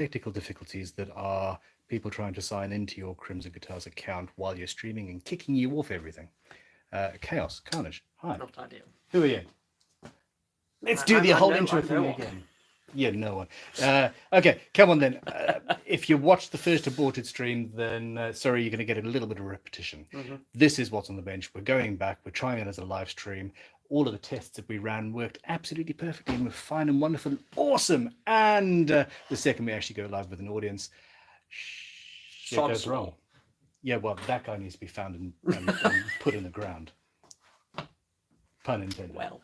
technical difficulties that are people trying to sign into your Crimson Guitars account while you're streaming and kicking you off everything. Chaos, Carnage, hi. Not ideal. Who are you? Let's do the whole intro thing again. Yeah, no one. Okay, come on then. If you watched the first aborted stream, then sorry, you're going to get a little bit of repetition. This is what's on the bench. We're going back. We're trying it as a live stream. All of the tests that we ran worked absolutely perfectly and were fine and wonderful and awesome. And the second we actually go live with an audience, shit goes wrong. Yeah, well, that guy needs to be found and put in the ground. Pun intended. Well,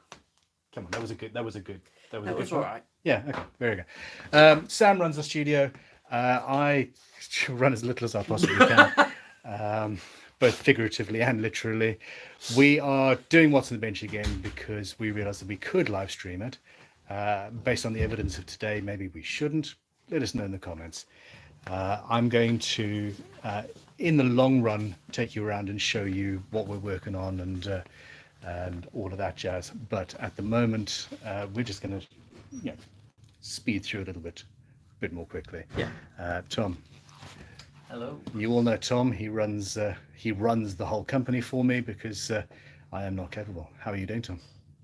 come on, that was all right. Yeah, okay, very good. Sam runs the studio. I run as little as I possibly can, both figuratively and literally. We are doing What's on the Bench again because we realised that we could live stream it. Based on the evidence of today, maybe we shouldn't. Let us know in the comments. I'm going to, in the long run, take you around and show you what we're working on and all of that jazz. But at the moment, we're just going to speed through a little bit more quickly. Yeah. Tom. Hello. You all know Tom. He runs the whole company for me because I am not capable. How are you doing, Tom?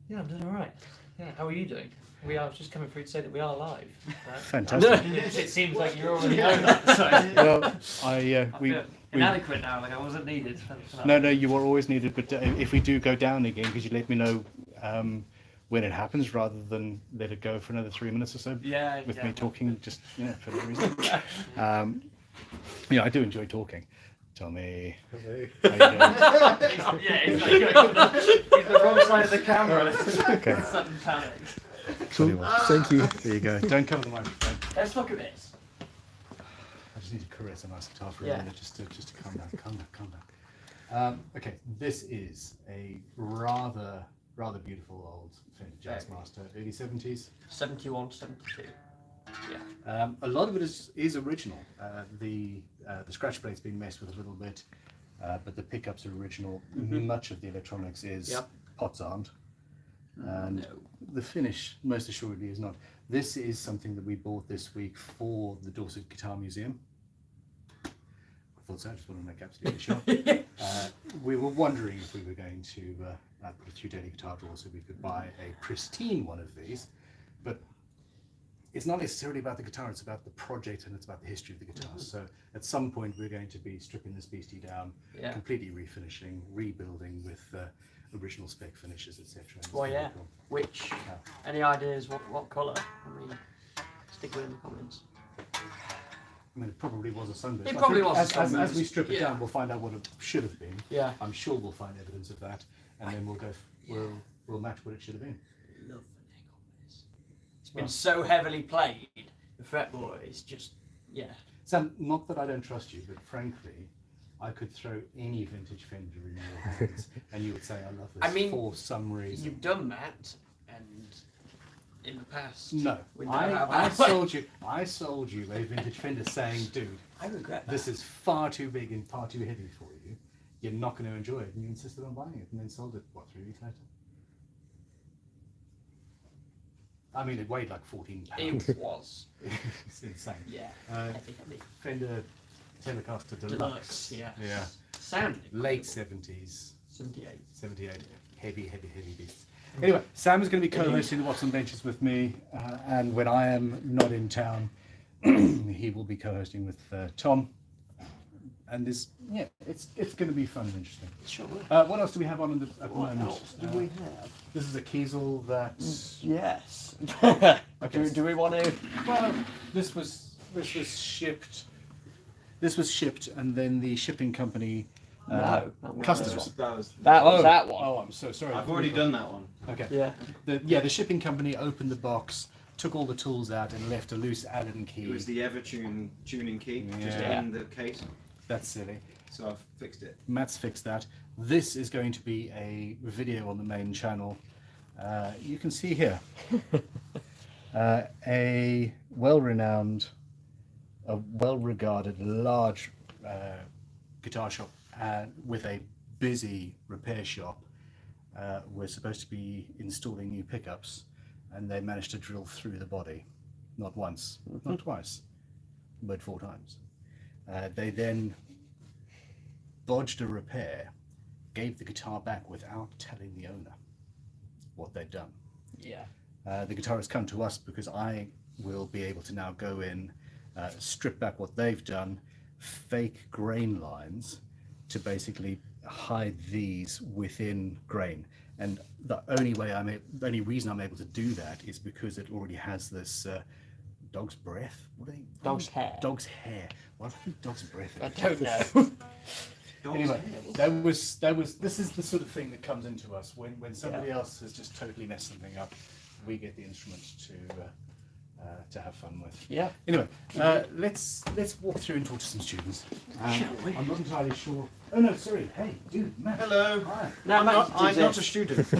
Yeah, I'm doing all right. Yeah. How are you doing? We are just coming through to say that we are live. Fantastic. It seems like you're already know that. So. Well, we inadequate now. Like I wasn't needed. No, you were always needed. But if we do go down again, could you let me know when it happens, rather than let it go for another 3 minutes or so? Yeah. With me talking, just for no reason. I do enjoy talking. Tommy. Hello. How you doing? Yeah, he's the wrong side of the camera. Okay. Sudden panic. Cool. Thank you. There you go. Don't cover the microphone. Let's look at this. I just need to caress a nice guitar for a Yeah. minute, just to calm down. Okay, this is a rather beautiful old Fender Jazzmaster, early 70s. 71, 72. Yeah. A lot of it is original. The scratch plate's been messed with a little bit, but the pickups are original. Much of the electronics is. Yep. Pots aren't. And the finish, most assuredly, is not. This is something that we bought this week for the Dorset Guitar Museum. I thought so, I just want to make absolutely sure. We were wondering if we were going to put a few daily guitar drawers so we could buy a pristine one of these, but it's not necessarily about the guitar, it's about the project and it's about the history of the guitar. So at some point we're going to be stripping this beastie down, completely refinishing, rebuilding with original spec finishes, etc. Well, yeah. Cool. Which? Any ideas? What colour? I mean, stick it in the comments. I mean, it probably was a sunburst. It probably was a sunburst. As we strip it down, we'll find out what it should have been. Yeah. I'm sure we'll find evidence of that, and then we'll go. We'll match what it should have been. Love the neck on this. It's been so heavily played. The fretboard is just Sam, not that I don't trust you, but frankly, I could throw any vintage Fender in your hands, and you would say, "I love this." For some reason, you've done that, and in the past, no, I sold you a vintage Fender, saying, "Dude, I regret that. This is far too big and far too heavy for you. You're not going to enjoy it," and you insisted on buying it, and then sold it 3 weeks later. I mean, it weighed like 14 pounds. It was. It's insane. Yeah. Heavy. Fender Telecaster Deluxe. Yeah. Sounded late 70s. 78. Heavy beasts. Anyway, Sam is going to be co-hosting the What's on Benches with me, and when I am not in town, he will be co-hosting with Tom. And it's going to be fun and interesting. Sure. What else do we have on at the moment? What else do we have? This is a Kiesel that. Yes. Okay. Do we want to? Well, this was shipped. This was shipped, and then the shipping company. Customers. That was that one. Oh, I'm so sorry. I've already done that one. Okay. Yeah. The shipping company opened the box, took all the tools out, and left a loose Allen key. It was the Evertune tuning key just in the case. That's silly. So I've fixed it. Matt's fixed that. This is going to be a video on the main channel. You can see here a well-renowned, a well-regarded, large guitar shop with a busy repair shop. We're supposed to be installing new pickups, and they managed to drill through the body. Not once, not twice, but 4 times. They then bodged a repair, gave the guitar back without telling the owner what they'd done. Yeah. The guitar has come to us because I will be able to now go in, strip back what they've done, fake grain lines to basically hide these within grain. And the only reason I'm able to do that is because it already has this dog's breath. Dog's hair. Dog's hair. Why do I think dog's breath? I don't know. Anyway, this is the sort of thing that comes into us when somebody else has just totally messed something up. We get the instrument to have fun with. Yeah. Anyway, let's walk through and talk to some students. Shall we? I'm not entirely sure. Oh no, sorry. Hey, dude, Matt. Hello. Hi. No, I'm not a student.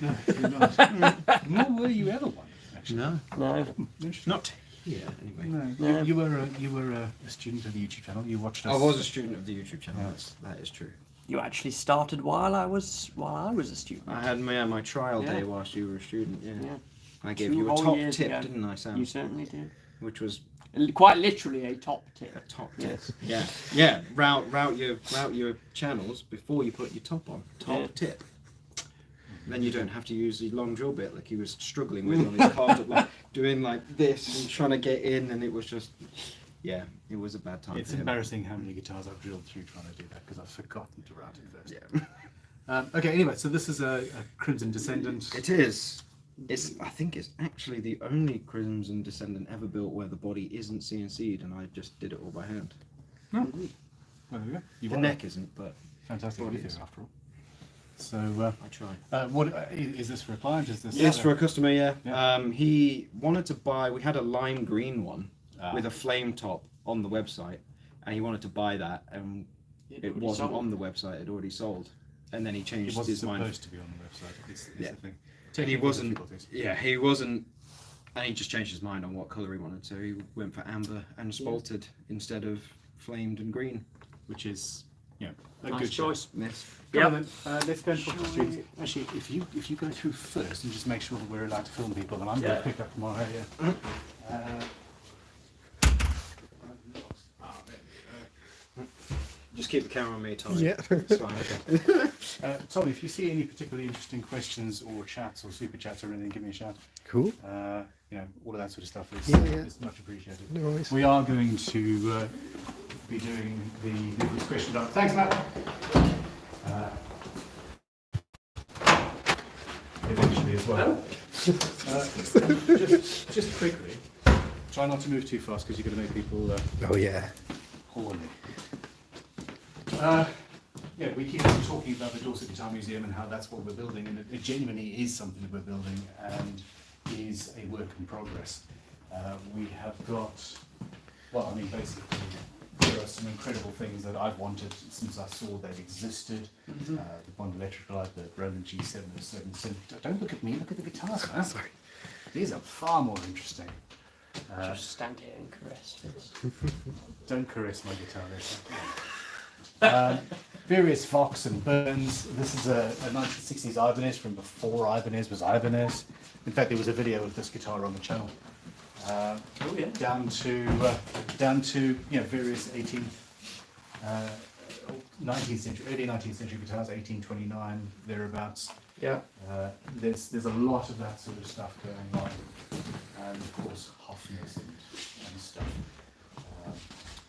No, you're not. Nor were you ever one. Actually. No. No. Not here, anyway. No. You were a student of the YouTube channel. You watched us. I was a student of the YouTube channel. Yes. That is true. You actually started while I was a student. I had my trial Yeah. day whilst you were a student. Yeah. Yeah. I gave 2 you a whole top years tip, ago. didn't I, Sam? You certainly did. Which was Quite literally a top tip. a top tip. Yes. Yeah. Route your channels before you put your top on. Top Yeah. tip. Then you don't have to use the long drill bit like he was struggling with on his card, like doing like this and trying to get in, and it was just, yeah, it was a bad time. It's for him. embarrassing how many guitars I've drilled through trying to do that because I've forgotten to route it first. Yeah. Okay, anyway, so this is a Crimson Descendant. It is. I think it's actually the only Crimson Descendant ever built where the body isn't CNC'd, and I just did it all by hand. Oh. Well, there we go. You The won neck isn't, but a fantastic body Luthier is. after all. So, I try. what is this for a client? Is this? Yes, for a customer, yeah. Yeah. He wanted to buy. We had a lime green one Ah. with a flame top on the website, and he wanted to buy that, and it wasn't on the website. It already sold, and then he It changed wasn't his mind. supposed to be on the website. Is Yeah. the thing. And he Technical wasn't. difficulties. Yeah, he wasn't. And he just changed his mind on what colour he wanted, so he went for amber and spalted instead of flamed and green. Which is, you know, a Nice good choice. Yes. Yeah. Yep. Let's go and talk to Shall students. we- Actually, if you go through first and just make sure that we're allowed to film people, then I'm going Yeah. to pick up my. Just keep the camera on me, Tommy. Yeah. It's fine. Okay. Tommy, if you see any particularly interesting questions or chats or super chats or anything, give me a shout. Cool. You know, all of that sort of stuff is, Yeah. is much appreciated. No worries. We are going to be doing the question doc. Thanks, Matt. Eventually as well. Just quickly, try not to move too fast because you're going to make people Oh yeah. horny. Yeah, we keep talking about the Dorset Guitar Museum and how that's what we're building, and it genuinely is something that we're building and is a work in progress. We have got, well, I mean, basically, there are some incredible things that I've wanted since I saw they existed. The Bond Electric, the Roland G707. So don't look at me, look at the guitars, man. Sorry. These are far more interesting. Just stand here and caress this. Don't caress my guitar there. Various Vox and Burns. This is a 1960s Ibanez from before Ibanez was Ibanez. In fact, there was a video of this guitar on the channel. Oh yeah. Down to you know, various 19th century, early 19th century guitars, 1829 thereabouts. Yeah. There's a lot of that sort of stuff going on, and of course Hofners and stuff.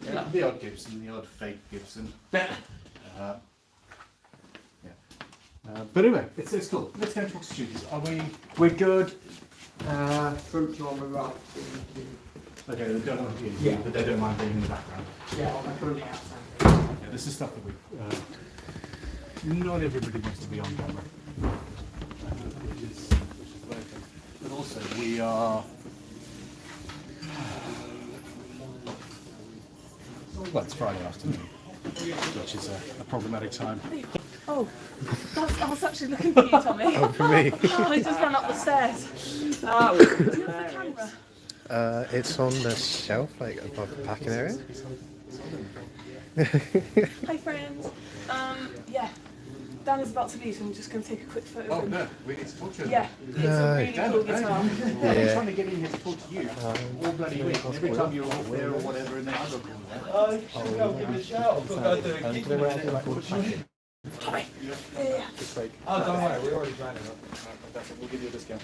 Yeah. The odd Gibson, the odd fake Gibson. Yeah. But anyway, it's cool. Let's go and talk to students. We're good. Front to on the right. Okay, they don't want to be in, Yeah. but they don't mind being in the background. Yeah, I'm currently outside. Yeah, this is stuff that not everybody wants to be on camera. Which is welcome. But also we are. Well, it's Friday afternoon, which is a problematic time. Oh, I was actually looking for you, Tommy. Oh, for me. Oh, I just ran up the stairs. Oh, Do you have the camera? It's on the shelf, like above the packing area. Hi, friends. Yeah. Dan is about to leave, so I'm just going to take a quick photo Oh of him. no, we need to talk to him. Yeah, it's a really cool guitar. I've been trying to get in here to talk to you all bloody week. Every time you're off there or whatever, and then I got called. Go give me a shout. I've got to go do a gig in a minute. Tommy! Yeah. Oh, don't worry, we already ran it up. Fantastic, we'll give you a discount.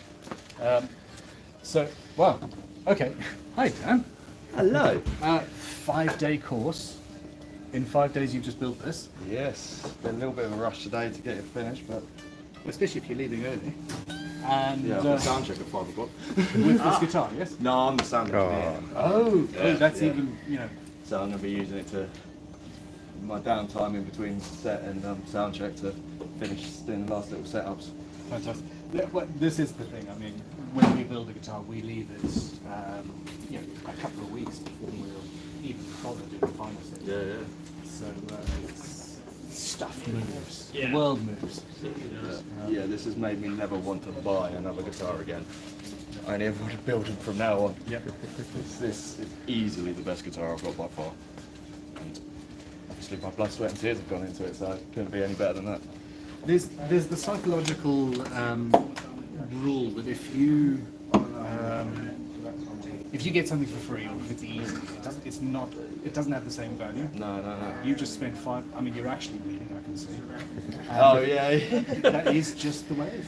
So, wow, okay. Hi, Dan. Hello. 5-day course. In 5 days, you've just built this. Yes, been a little bit of a rush today to get it finished, but Especially if you're leaving early. And yeah, I've got sound check at 5 o'clock. with this guitar, yes? No, I'm the sound engineer. Oh, Yeah, that's yeah. even, you know. So I'm going to be using it to my downtime in between set and sound check to finish doing the last little setups. Fantastic. Well, this is the thing. I mean, when we build a guitar, we leave it, you know, a couple of weeks before we'll even bother doing the final set. Yeah, yeah. So stuff moves. The world moves. Yeah, this has made me never want to buy another guitar again. I only ever want to build them from now on. Yep. This is easily the best guitar I've got by far. And obviously my blood, sweat and tears have gone into it, so it couldn't be any better than that. There's the psychological rule that if you get something for free or if it's easy, it doesn't have the same value. No. You just spent I mean, you're actually bleeding, I can see. Oh yeah. That is just the way it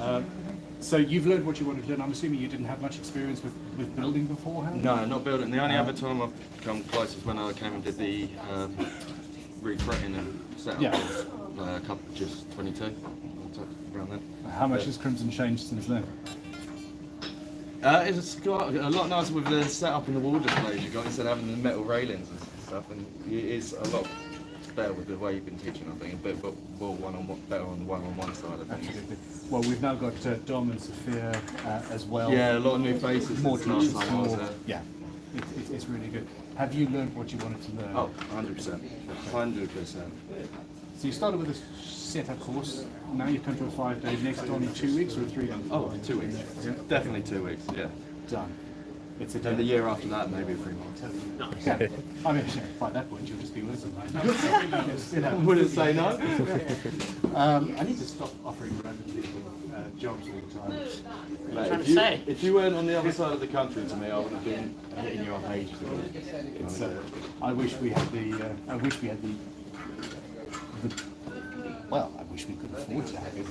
is. So you've learned what you wanted to learn. I'm assuming you didn't have much experience with building beforehand? No, not building. The only other time I've come close is when I came and did the refretting and setup. Yeah. A couple, just 22. Around then. How much has Crimson changed since then? It's got a lot nicer with the setup and the wall displays you got instead of having the metal railings and stuff, and it is a lot better with the way you've been teaching. I think a bit more better on the one-on-one side of things. Absolutely. Well, we've now got Dom and Sophia as well. Yeah, a lot of new faces. More since the last teachers. time I was More, there. yeah, it's really good. Have you learned what you wanted to learn? Oh, 100%. 100%. So you started with a setup course. Now you've come to a 5 day. Next on 2 weeks or 3 months? Oh, 2 weeks. Yeah. Definitely 2 weeks, yeah. Done. It's a And the day. year after that, maybe 3 months. Yeah. I mean, by that point you'll just be with them. You know. Wouldn't say no. I need to stop offering random people jobs all the time. Mate, trying to say? if you weren't on the other sid of the country to me, I would have been hitting you up ages ago. It's, I wish we had the. Well, I wish we could afford to have it.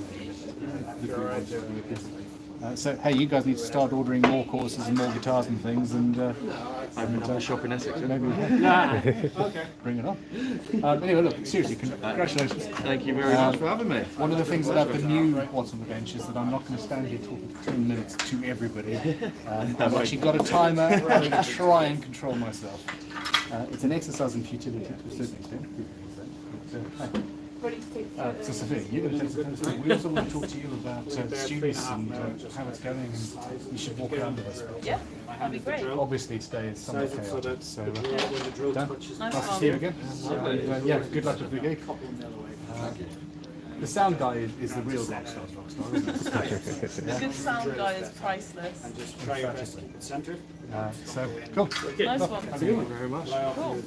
So hey, you guys need to start ordering more courses and more guitars and things, and Open another shop in Essex. maybe bring it on. Anyway, look, seriously, congratulations. Thank you very much for having me. One of the things about the new What's on the Bench is that I'm not going to stand here talking for 10 minutes to everybody. I've actually got a timer. I'm going to try and control myself. It's an exercise in futility to a certain extent. Ready to take photos. So Sophia, you're going to take some photos. We also want to talk to you about students and how it's going, and you should walk around with us. Yeah, that'd be great. Obviously today is somewhat chaotic, so Dan, Nice nice to one. see you again. And, yeah, good luck with the gig. The sound guy is the real rock star, isn't it? A good sound guy is priceless. Try your best to keep it centered. So, cool. Nice one. Have a good one. Very much. Cool.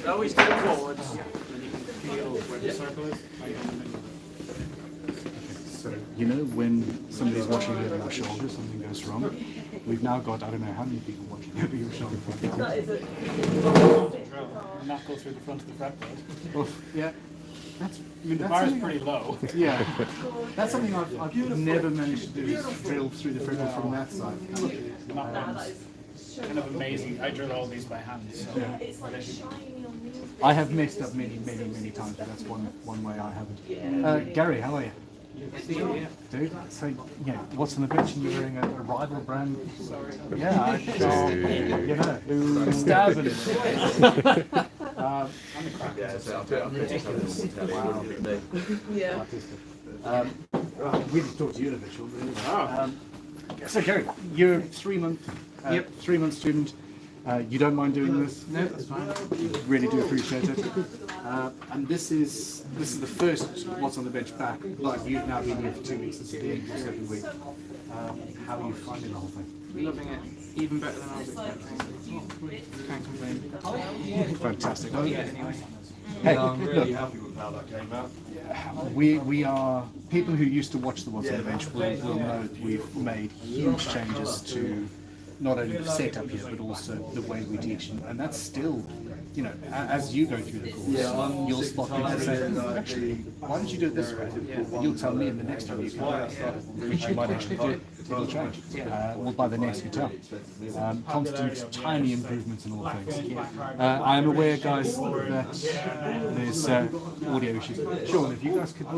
Always go forward. Then you can feel where the circle is. So, you know when somebody's watching over your shoulder, something goes wrong. We've now got, I don't know how many people watching over your shoulder. That is it. Not go through the front of the fretboard. Oh, yeah. That's, I mean, The that's bar is something pretty low. Yeah, that's something I've never managed to do, is drill through the fretboard from that side. Not once. Kind of amazing. I drill all these by hand. So. It's like shiny on me. I have messed up many times, but that's one way I haven't. Gary, how are you? Dude, so, yeah, what's on the bench and you're wearing a rival brand? Yeah, I saw, you know, who stars in it. Yeah. We didn't talk to you in a bit, Sean, but anyway. So Gary, you're a 3 month, 3 month student. You don't mind doing this? No, that's fine. Really do appreciate it. And this is the first What's on the Bench back, but you've now been here for 2 weeks. This is the 82nd week. How are you finding the whole thing? Loving it. Even better than I was expecting. Can't complain. Fantastic. Anyway. Hey, I'm really look, happy with how that came out. we are people who used to watch the What's on the Bench will know that we've made huge changes to not only the setup here but also the way we teach, and that's still, you know, as you go through the course, you'll spot people who say, actually, why don't you do it this way? And you'll tell me in the next time you come back, which you might actually do. It'll change. We'll buy the next guitar. Constant, tiny improvements in all things. I am aware, guys, that there's audio issues. Sean, if you guys could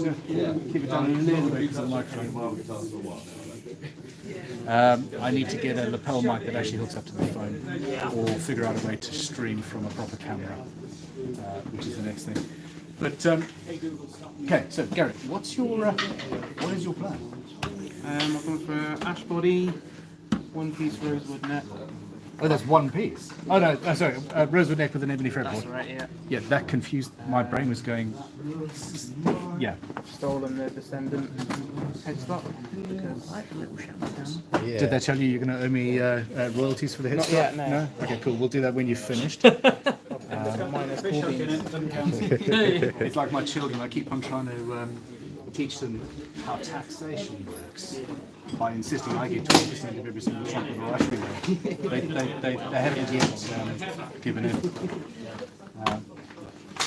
keep it down a little bit because of the microphone. I need to get a lapel mic that actually hooks up to the phone, or figure out a way to stream from a proper camera, which is the next thing. But okay, so Garrett, what is your plan? I'm looking for ash body, one piece rosewood neck. Oh, that's one piece. Oh no, sorry, rosewood neck with an ebony fretboard. That's right, yeah. Yeah, that confused. My brain was going. Yeah. Stolen the descendant headstock because Yeah. Did they tell you you're going to owe me royalties for the headstock? yet, no. Okay, cool. We'll do that when you've finished. minus cool beans. It's like my children. I keep on trying to teach them how taxation works by insisting I get 20% of every single chocolate or ice cream. They haven't yet given in.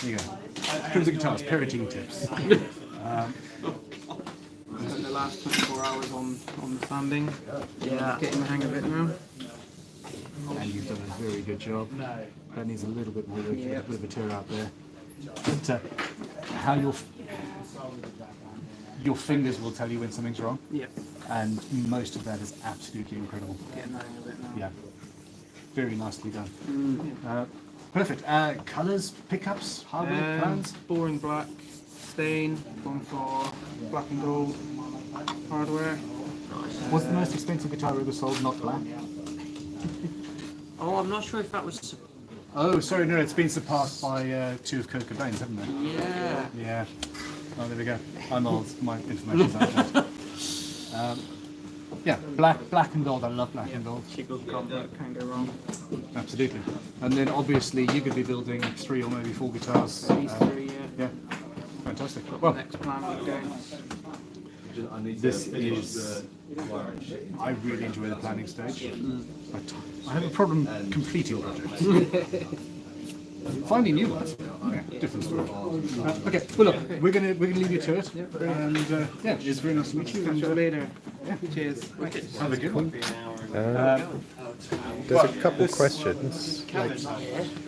There you go. Crimson Guitars, parenting tips. Spent the last 24 hours on the sanding. Yeah. Getting the hang of it now. And you've done a very good job. That needs a little bit more work. There's a bit of a tear out there. But how your fingers will tell you when something's wrong, Yeah. and most of that is absolutely incredible. Getting the hang of it now. Yeah, very nicely done. Perfect. Colours, pickups, hardware plans. Boring black, stain, one for black and gold hardware. What's the most expensive guitar ever sold? Not black. Oh, I'm not sure if that was. Oh, sorry, no, it's been surpassed by two of Kurt Cobain's, haven't they? Yeah. Yeah. Oh, there we go. I'm old. My information's out. Yeah, black and gold. I love black and gold. Cheap little combo, can't go wrong. Absolutely. And then obviously you could be building 3 or maybe 4 guitars. These three, Yeah, fantastic. Well, next plan we're going. this is. I really enjoy the planning stage. But I have a problem completing projects. Finding new ones, yeah, different story. Okay, well look, we're gonna leave you to it, and yeah, it's very nice to meet you. Catch you later. Yeah. Cheers. Have a good one. There's a couple questions.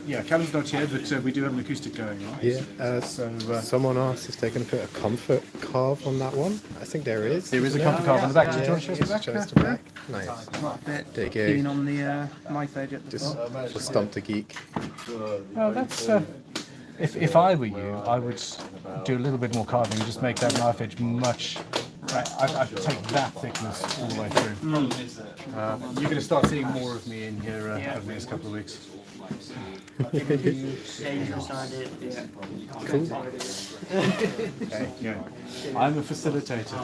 Yeah, Callum's not here, but we do have an acoustic going on. Yeah. Someone asked if they're going to put a comfort carve on that one. I think there is. There is a comfort carve on the back. Do you want to show us the back? Show us the back. Nice. Not a bit There you keen go. on the knife edge at the Just top. for Stump the Geek. Well, that's. If I were you, I would do a little bit more carving and just make that knife edge much. I'd take that thickness all the way through. You're going to start seeing more of me in here over the next couple of weeks. Dangerous idea. Okay, yeah. I'm a facilitator.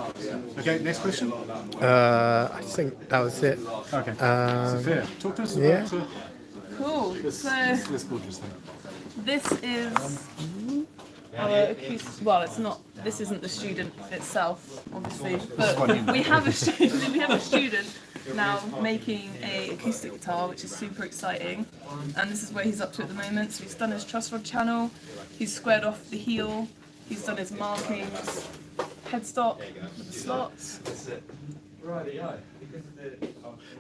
Okay, next question. I think that was it. Okay. Sophia, talk to us yeah. about Cool. this gorgeous thing. This is our acoustic. Well, it's not. This isn't the student itself, obviously, but we have a student. We have a student now making a acoustic guitar, which is super exciting. And this is where he's up to at the moment. So he's done his truss rod channel. He's squared off the heel. He's done his markings, headstock with the slots.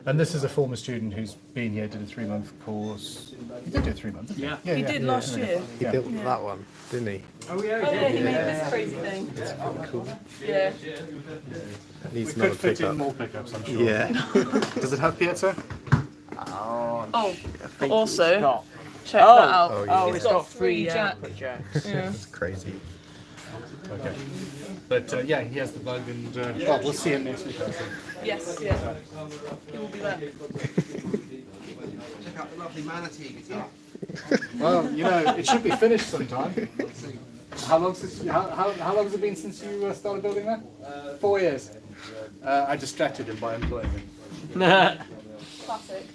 And this is a former student who's been here, did a 3-month course. He did do a 3 months. Yeah. He did last year. He built that one, didn't he? Oh yeah, he made this crazy thing. Cool. Yeah. That needs We another could fit in pickup. more pickups, I'm sure. Yeah. Does it have piezo? Oh, also, check that out. Oh, yeah. It's got 3 jack. Yeah. It's crazy. Okay. But yeah, he has the bug, and well, we'll see him next week. I think. Yes, yeah. He will be back. Check out the lovely manatee guitar. Well, you know, it should be finished sometime. How long has it been since you started building that? 4 years. I distracted him by employing him. Classic.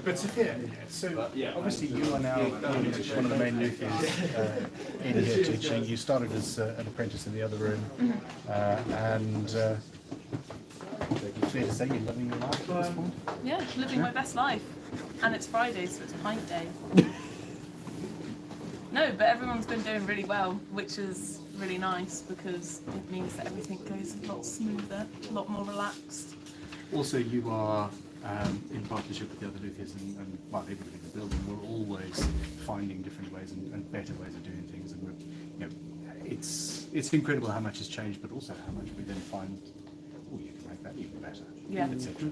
But Sophia, so obviously you are now one of the main luthiers in here teaching. You started as an apprentice in the other room, and fair to say you're loving your life at this point? Yeah, living my best life. And it's Friday, so it's pint day. No, but everyone's been doing really well, which is really nice because it means that everything goes a lot smoother, a lot more relaxed. Also, you are in partnership with the other luthiers and well, everybody in the building. We're always finding different ways and better ways of doing things, and we're, it's incredible how much has changed, but also how much we then find, oh, you can make that even better, Yeah. etc.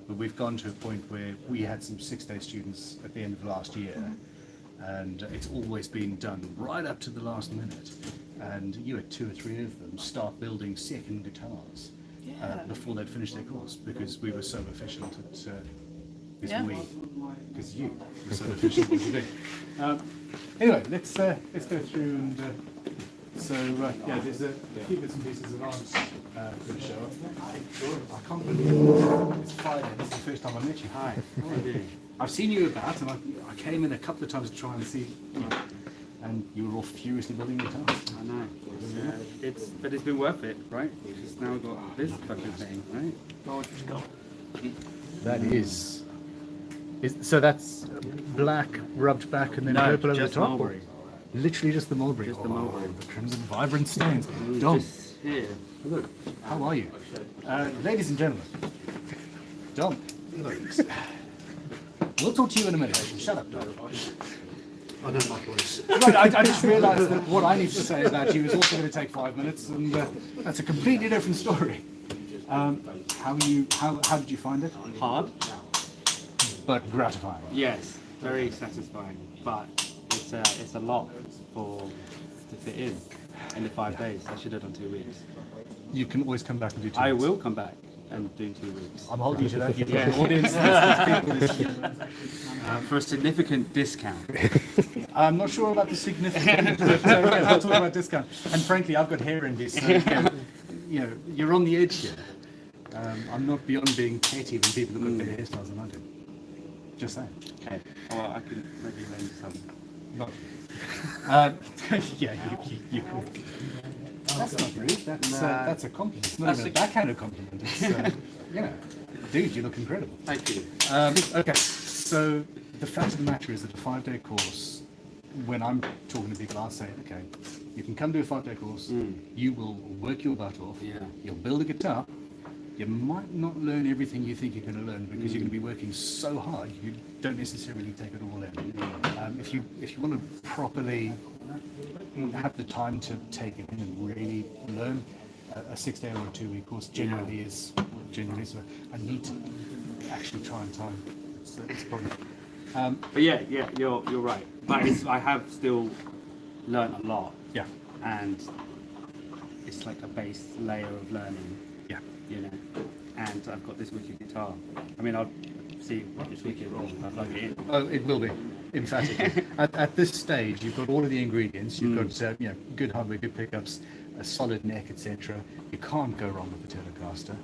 But we've gone to a point where we had some 6-day students at the end of last year, and it's always been done right up to the last minute. And you had 2 or 3 of them start building second guitars before they'd finished their course, because we were so efficient at because you were so efficient at what you did. Anyway, let's go through and there's a few bits and pieces of art for the show. I can't believe it's Friday. This is the first time I met you. Hi. How are you doing? I've seen you about, and I came in a couple of times to try and see you, and you were all furiously building guitars. I know. But it's been worth it, right? It's now got this fucking thing, right? That is. So that's black rubbed back and then purple over the just top? mulberry. Literally just the mulberry. Just the mulberry. The crimson vibrant stones. Dom, Just here. look, how are you? Ladies and gentlemen, Dom, we'll talk to you in a minute. Shut up, Dom. I know my voice. Right, I just realised that what I need to say about you is also going to take 5 minutes, and that's a completely different story. How did you find it? Hard? But gratifying. Yes. Very satisfying. But it's a lot to fit in the 5 days. I should have done 2 weeks. You can always come back and do 2 I weeks. will come back and do 2 weeks. I'm holding you to that. You've got Yeah. an audience. For a significant discount. I'm not sure about the significance, but I'll talk about discount. And frankly, I've got hair envy, so you're on the edge here. I'm not beyond being petty when people have got better hairstyles than I do. Just saying. Okay. Well, I can maybe lend some. Not, yeah, you could. That's not rude. That's a compliment. It's not even a backhanded compliment. It's, dude, you look incredible. Thank you. Okay, so the fact of the matter is that a 5-day course, when I'm talking to people, I'll say, okay, you can come do a 5-day course, you will work your butt off, you'll build a guitar, you might not learn everything you think you're going to learn because you're going to be working so hard you don't necessarily take it all in. If you want to properly have the time to take it in and really learn, a 6-day or a 2-week course generally is so. I need to actually try and time. It's a problem. But yeah, you're right. But I have still learned a lot. Yeah. And it's like a base layer of learning. Yeah. And I've got this wicked guitar. I mean, I'll see what it's wicked. I'll plug it in. Oh, it will be. Emphatically. At this stage, you've got all of the ingredients. You've got good hardware, good pickups, a solid neck, etc. You can't go wrong with the Telecaster.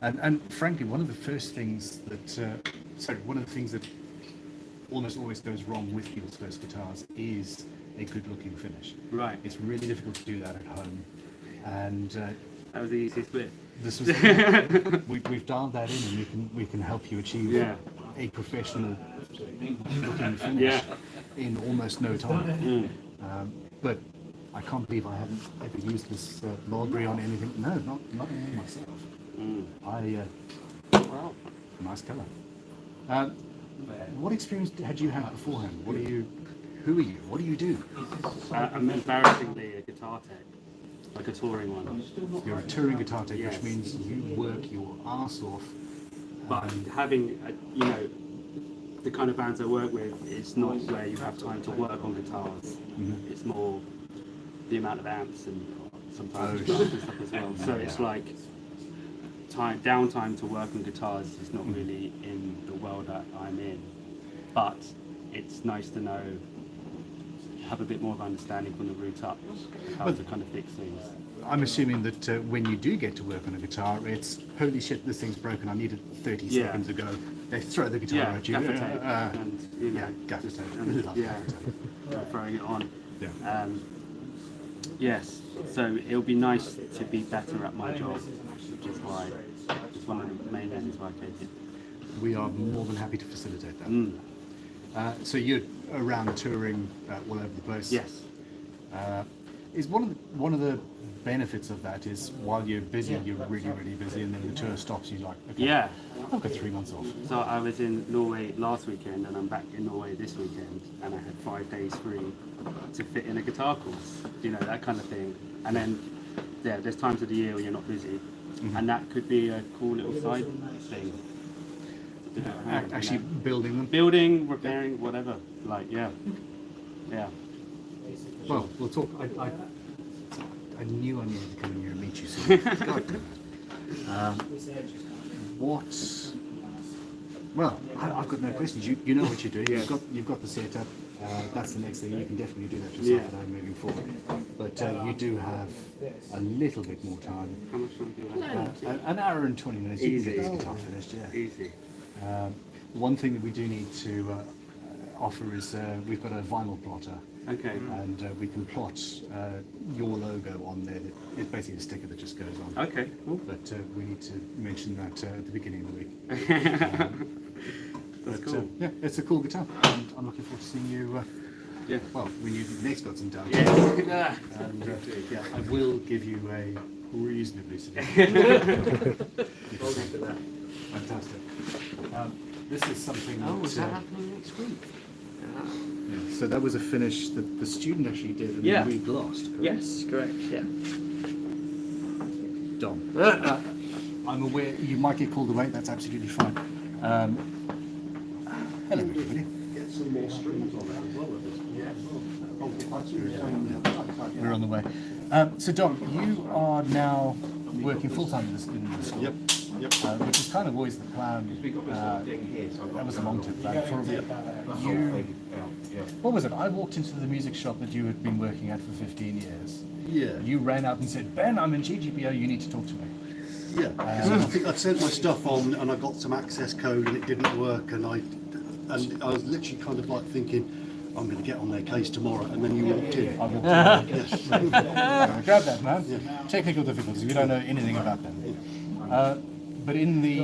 And frankly, one of the things that almost always goes wrong with people's first guitars is a good-looking finish. Right. It's really difficult to do that at home, and that was the easiest bit. this was we've dialed that in, and we can help you achieve a professional looking finish in almost no time. But I can't believe I haven't ever used this mulberry on anything. No, not myself. Wow. Nice colour. What experience had you had beforehand? Who are you? What do you do? I'm embarrassingly a guitar tech, like a touring one. You're a touring guitar tech, Yes. which means you work your arse off. But having, the kind of bands I work with, it's not where you have time to work on guitars. It's more the amount of amps and sometimes drums and stuff as well. So it's like downtime to work on guitars is not really in the world that I'm in. But it's nice to know, have a bit more of understanding from the root up, how to kind of fix things. I'm assuming that when you do get to work on a guitar, it's holy shit, this thing's broken. I needed 30 seconds ago. They throw the guitar at you. Gaffer tape and you know, gaffer tape. and, Love yeah, gaffer tape. throwing it on. Yeah. Yes, so it'll be nice to be better at my job, which is why it's one of the main reasons why I take it. We are more than happy to facilitate that. So you're around touring all over the place. Yes. Is one of the benefits of that is while you're busy, you're really busy, and then the tour stops. You're like, okay, Yeah. I've got 3 months off. So I was in Norway last weekend, and I'm back in Norway this weekend, and I had 5 days free to fit in a guitar course, you know, that kind of thing. And then, yeah, there's times of the year where you're not busy, and that could be a cool little side thing. Actually building them. Building, repairing, whatever. Like, yeah. Well, we'll talk. I knew I needed to come in here and meet you soon. God damn it. Well, I've got no questions. You know what you're doing. You've got the setup. That's the next thing. You can definitely do that yourself now moving forward. But you do have a little bit more time. How much time do you have? An hour and 20 minutes. You can get this guitar finished. Yeah. Easy. One thing that we do need to offer is we've got a vinyl plotter. Okay. And we can plot your logo on there. It's basically a sticker that just goes on. Okay, cool. But we need to mention that at the beginning of the week. That's but, cool. yeah, it's a cool guitar. And I'm looking forward to seeing you. Yeah. Well, when you next got some time. Yeah. And yeah, I will give you a reasonably severe. Fantastic. This is something. Oh, is that happening next week? Yeah, so that was a finish that the student actually did and Yeah. we glossed. Correct? Yes, correct. Yeah. Dom. I'm aware you might get called away. That's absolutely fine. Hello, everybody. Get some more strings on it as well. We're on the way. So, Dom, you are now working full time in the school. Yep. Which is kind of always the plan. That was a long-term plan. What was it? I walked into the music shop that you had been working at for 15 years. Yeah. You ran out and said, Ben, I'm in GGPO, you need to talk to me. Yeah. I think I'd sent my stuff on and I got some access code and it didn't work and I was literally kind of like thinking, I'm going to get on their case tomorrow, and then you walked in. I walked in. Yes. Grab that, man. Yeah. Technical difficulties. We don't know anything about them. But in the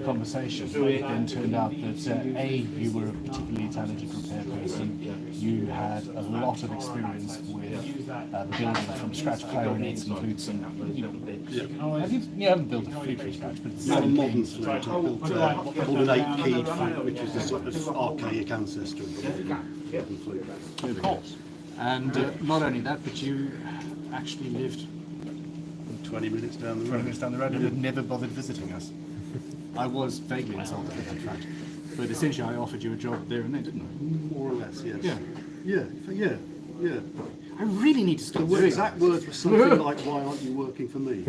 conversation, it then turned out that A, you were a particularly talented repair person. You had a lot of experience with building from scratch clarinets and flutes and you haven't built a flute from scratch, but it's Not a modern flute. I built called an 8-keyed flute, which is a sort of archaic ancestor of the modern flute. And not only that, but you actually lived 20 minutes down the 20 road. minutes down the road and had never bothered visiting us. I was vaguely insulted at that fact, but essentially I offered you a job there and then, didn't I? More or less, yes. Yeah. Yeah. I really need to stop The doing exact words were something like, "Why aren't you working for me?"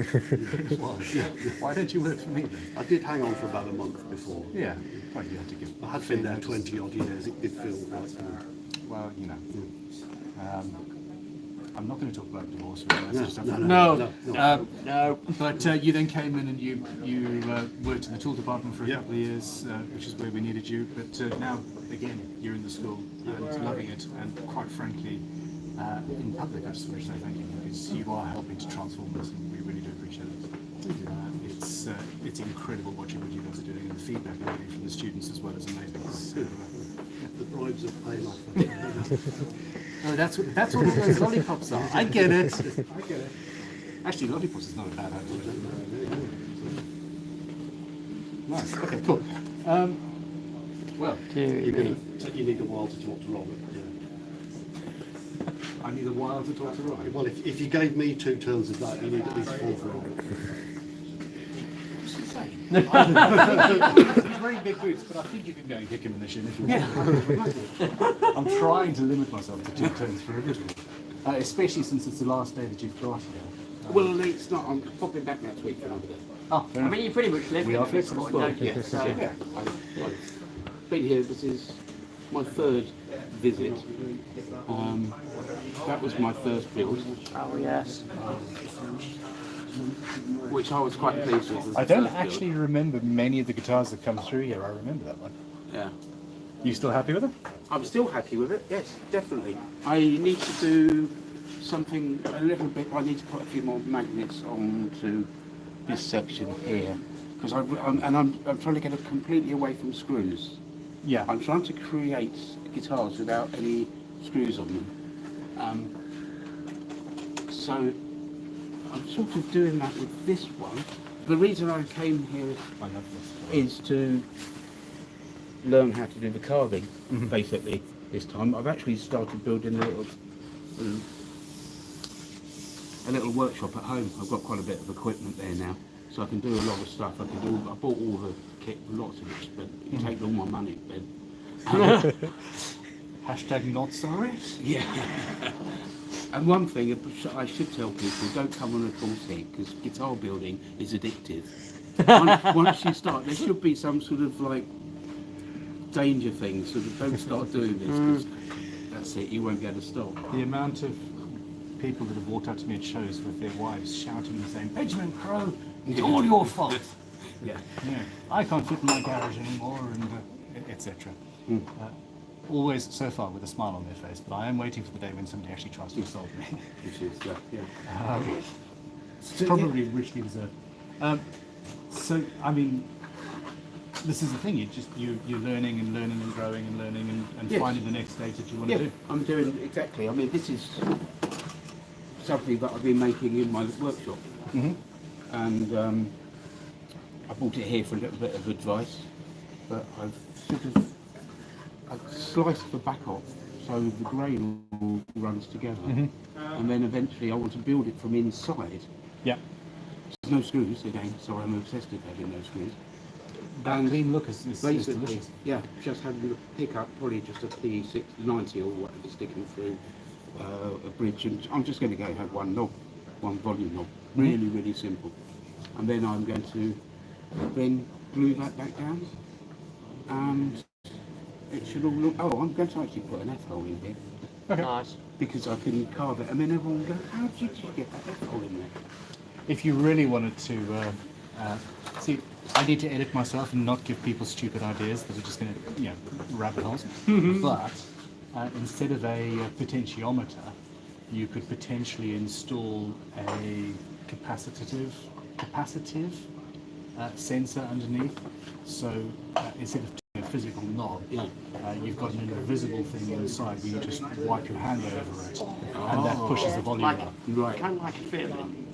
Why don't you work for me then? I did hang on for about a month before. Yeah, well, you have to give. I had been there 20 odd years. It did feel quite. Well, you know. I'm not going to talk about divorce. No. But you then came in and you worked in the tool department for a couple of years, which is where we needed you. But now, again, you're in the school and loving it. And quite frankly, in public, I just want to say thank you because you are helping to transform us, and we really do appreciate it. It's incredible watching what you guys are doing, and the feedback we're getting from the students as well is amazing. So, The bribes have paid off. oh, that's what all those lollipops are. I get it. Actually, lollipops is not a bad idea. Nice. Okay, cool. Well, You need a while to talk to Robert. I need a while to talk to Robert. Well, if you gave me 2 turns of that, you need at least 4 for Robert. He's wearing big boots, but I think you can go and kick him in the shin if you want. I'm trying to limit myself to 2 turns for everything, especially since it's the last day that you've got here. Well, it's not. I'm popping back next week for another day. Oh, fair I enough. mean, you pretty much live We in are this flexible. spot, don't you? So, Yeah. I've been here. This is my 3rd visit. That was my first build, Oh yes. which I was quite pleased with. I don't actually remember many of the guitars that come through here. I remember that one. Yeah. You still happy with them? I'm still happy with it, yes, definitely. I need to do something a little bit, I need to put a few more magnets onto this section here. Because I'm trying to get it completely away from screws. Yeah. I'm trying to create guitars without any screws on them. So I'm sort of doing that with this one. The reason I came here is to learn how to do the carving, basically, this time. I've actually started building a little workshop at home. I've got quite a bit of equipment there now, so I can do a lot of stuff. I bought all the kit, lots of it, but you take all my money, Ben. Hashtag not sorry? Yeah. And one thing I should tell people, don't come on a course here, because guitar building is addictive. Once you start, there should be some sort of like danger thing, so don't start doing this, because that's it, you won't be able to stop. The amount of people that have walked up to me at shows with their wives shouting and saying, Benjamin Crow, it's all your fault. Yeah. I can't fit in my garage anymore, and etc. Always so far with a smile on their face, but I am waiting for the day when somebody actually tries to assault me. Which is, yeah. It's probably richly deserved. So, I mean, this is the thing, you're learning and learning and growing and learning and Yes. finding the next stage that you want to do. I'm doing exactly. I mean, this is something that I've been making in my workshop. And I brought it here for a little bit of advice, but I've sliced the back off so the grain all runs together. And then eventually I want to build it from inside. Yeah. There's no screws, again, sorry, I'm obsessed with having no screws. That clean look is Basically, delicious. yeah, just having a pickup, probably just a P690 or whatever, sticking through a bridge, and I'm just going to go have one knob, one volume knob, really simple. And then I'm going to then glue that back down, and it should all look, oh, I'm going to actually put an F-hole in here. Okay. Nice. Because I can carve it, and then everyone will go, how did you get that F-hole in there? If you really wanted to, see, I need to edit myself and not give people stupid ideas that are just going to, rabbit holes. But instead of a potentiometer, you could potentially install a capacitive sensor underneath. So instead of doing a physical knob, you've got an invisible thing inside where you just wipe your hand over it, and that pushes the volume up. Right. Kind of like a theremin.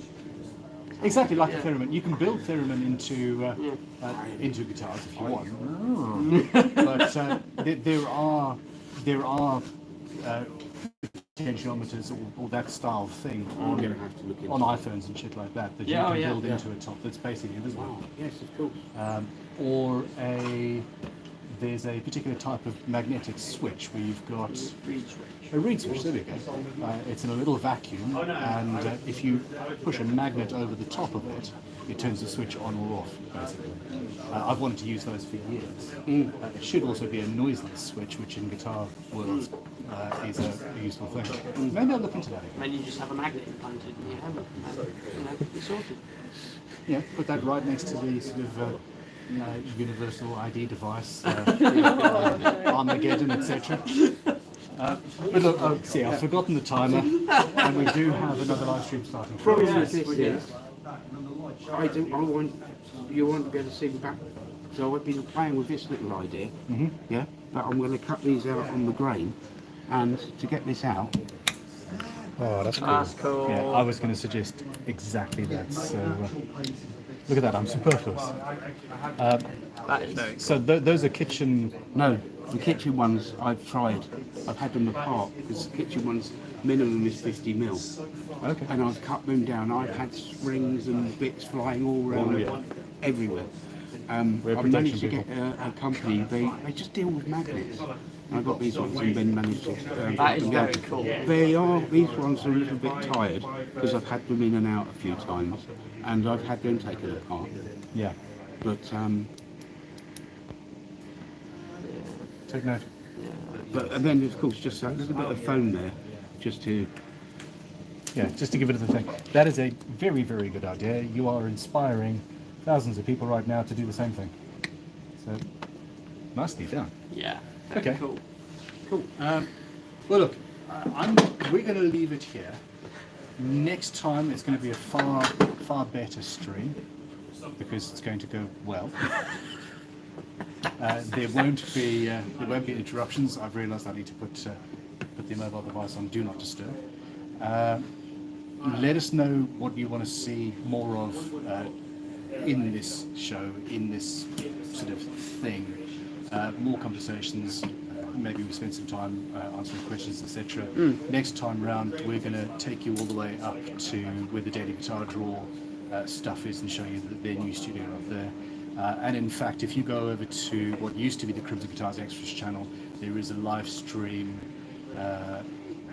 Exactly like a theremin. You can build theremin into guitars if you want. But there are potentiometers or that style of thing on iPhones and shit like that you can build into a top that's basically invisible. Wow. Yes, of course. Or there's a particular type of magnetic switch where you've got a reed switch. There we go. It's in a little vacuum, and if you push a magnet over the top of it, it turns the switch on or off, basically. I've wanted to use those for years. It should also be a noiseless switch, which in guitar worlds is a useful thing. Maybe I'll look into that. And then you just have a magnet implanted in your hammer. It's sorted. Yeah, put that right next to the sort of universal ID device, Armageddon, etc. But look, see, I've forgotten the timer, and we do have another live stream starting. You won't be able to see the back. So I've been playing with this little idea, yeah, but I'm going to cut these out on the grain, and to get this out. Oh, that's cool. That's cool. Yeah, I was going to suggest exactly that. So look at that, I'm superfluous. That is very cool. So those are kitchen. No, the kitchen ones I've tried. I've had them apart because the kitchen ones minimum is 50 mil. Okay. And I've cut them down. I've had springs and bits flying all around everywhere. I've managed to get a company. They just deal with magnets. I got these ones and then managed to. That is very cool. These ones are a little bit tired because I've had them in and out a few times, and I've had them taken apart. Yeah. But Take note. and then of course just a little bit of foam there, just to give it a thing. That is a very, very good idea. You are inspiring thousands of people right now to do the same thing. So, nicely done. Yeah. Okay. Cool. Cool. Well, look, we're going to leave it here. Next time it's going to be a far better stream because it's going to go well. There won't be interruptions. I've realised I need to put the mobile device on Do Not Disturb. Let us know what you want to see more of in this show, in this sort of thing. More conversations. Maybe we spend some time answering questions, etc. Next time round, we're going to take you all the way up to where the Daily Guitar Draw stuff is and show you their new studio up there. And in fact, if you go over to what used to be the Crimson Guitars Extras channel, there is a live stream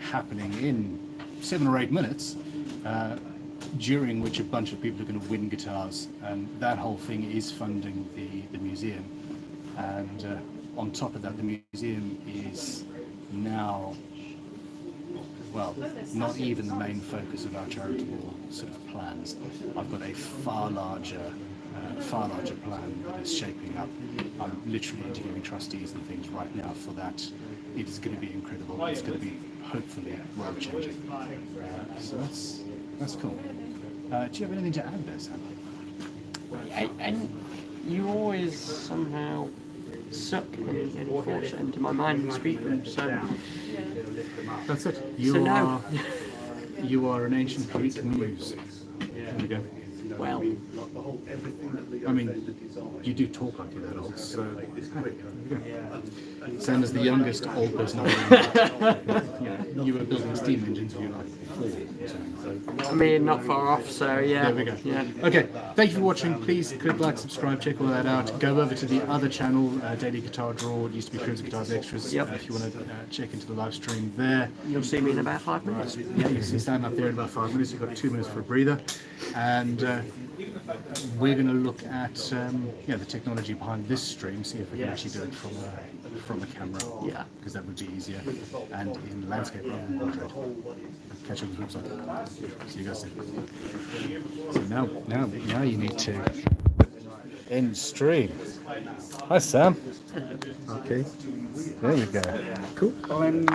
happening in 7 or 8 minutes, during which a bunch of people are going to win guitars, and that whole thing is funding the museum. And on top of that, the museum is now, well, not even the main focus of our charitable sort of plans. I've got a far larger plan that is shaping up. I'm literally interviewing trustees and things right now for that. It is going to be incredible. It's going to be hopefully world changing. So that's cool. Do you have anything to add there, Sam? And you always somehow suck any thoughts into my mind and speak them. So that's it. You are an ancient Greek muse. There we go. Well, I mean, you do talk like you're that old, so Sam is the youngest old person you were building steam engines when you were like 4 or something. I mean, not far off, so yeah. There we go. Yeah. Okay, thank you for watching. Please click like, subscribe, check all that out. Go over to the other channel, Daily Guitar Draw. It used to be Crimson Guitars Extras. Yep. If you want to check into the live stream there. You'll see me in about 5 minutes. Yeah, you can stand up there in about 5 minutes. You've got 2 minutes for a breather. And we're going to look at the technology behind this stream, see if we can actually do it from a camera. Yeah. Because that would be easier. And in landscape rather than portrait. Catch up with the website. See you guys soon. So now you need to end stream. Hi Sam. Okay. There we go. Cool.